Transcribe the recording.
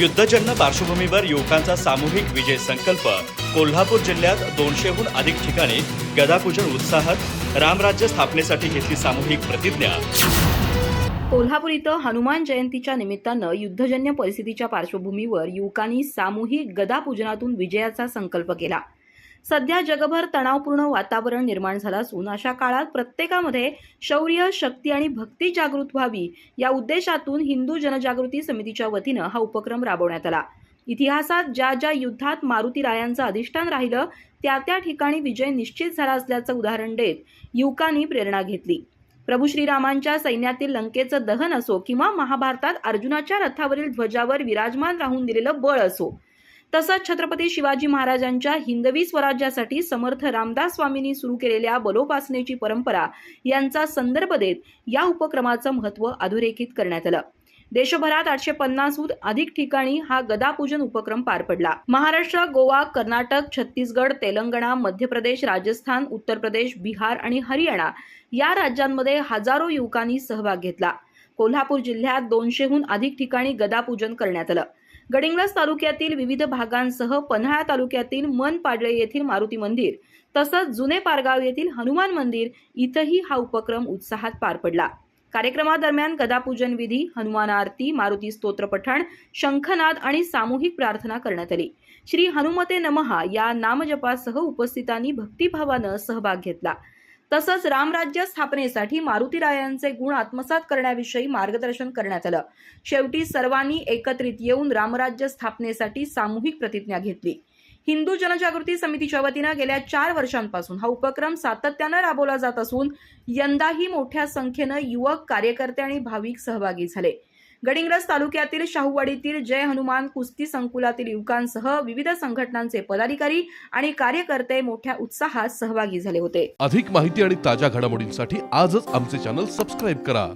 युद्धजन्य पार्श्वभूमीवर युवकांचा सामूहिक विजय संकल्प। कोल्हापूर जिल्ह्यात 200हून अधिक ठिकाणी गदापूजन उत्साहात। रामराज्य स्थापनेसाठी घेतली सामूहिक प्रतिज्ञा। कोल्हापूर इथं हनुमान जयंतीच्या निमित्तानं युद्धजन्य परिस्थितीच्या पार्श्वभूमीवर युवकांनी सामूहिक गदापूजनातून विजयाचा संकल्प केला। सध्या जगभर तणावपूर्ण वातावरण निर्माण झालं असून अशा काळात प्रत्येकामध्ये शौर्य, शक्ती आणि भक्ती जागृत व्हावी या उद्देशातून हिंदू जनजागृती समितीच्या वतीनं हा उपक्रम राबवण्यात आला। इतिहासात ज्या ज्या युद्धात मारुतीरायांचं अधिष्ठान राहिलं त्या ठिकाणी विजय निश्चित झाला असल्याचं उदाहरण देत युवकांनी प्रेरणा घेतली। प्रभू श्रीरामांच्या सैन्यातील लंकेचं दहन असो किंवा महाभारतात अर्जुनाच्या रथावरील ध्वजावर विराजमान राहून दिलेलं बळ असो, तसंच छत्रपती शिवाजी महाराजांच्या हिंदवी स्वराज्यासाठी समर्थ रामदास स्वामींनी सुरू केलेल्या बलोपासनेची परंपरा यांचा संदर्भ देत या उपक्रमाचं महत्त्व अधोरेखित करण्यात आलं। देशभरात 850हून अधिक ठिकाणी हा गदापूजन उपक्रम पार पडला। महाराष्ट्र, गोवा, कर्नाटक, छत्तीसगड, तेलंगणा, मध्य प्रदेश, राजस्थान, उत्तर प्रदेश, बिहार आणि हरियाणा या राज्यांमध्ये हजारो युवकांनी सहभाग घेतला। कोल्हापूर जिल्ह्यात 200हून अधिक ठिकाणी गदापूजन करण्यात आलं। गडिंग्लज तालुक्यातील विविध भागांसह पन्हाळा तालुक्यातील मनपाडळे येथील मारुती मंदिर तसंच जुने पारगाव येथील हनुमान मंदिर इथंही हा उपक्रम उत्साहात पार पडला। कार्यक्रमादरम्यान गदापूजन विधी, हनुमान आरती, मारुती स्तोत्र पठण, शंखनाद आणि सामूहिक प्रार्थना करण्यात आली। श्री हनुमते नमः या नामजपासह उपस्थितांनी भक्तिभावानं सहभाग घेतला। तसंच रामराज्य स्थापनेसाठी मारुतीरायांचे गुण आत्मसात करण्याविषयी मार्गदर्शन करण्यात आलं। शेवटी सर्वांनी एकत्रित येऊन रामराज्य स्थापनेसाठी सामूहिक प्रतिज्ञा घेतली। हिंदू जनजागृती समितीच्या वतीनं गेल्या 4 वर्षांपासून हा उपक्रम सातत्यानं राबवला जात असून यंदाही मोठ्या संख्येनं युवक, कार्यकर्ते आणि भाविक सहभागी झाले। गडिंग्लज तालुक्यातील शाहूवाडीतील जय हनुमान कुस्ती संकुलातील युवकांसह विविध संघटनांचे पदाधिकारी आणि कार्यकर्ते मोठ्या उत्साहात सहभागी झाले होते। अधिक माहिती आणि ताज्या घडामोडींसाठी आजच आमचे चॅनल सबस्क्राइब करा।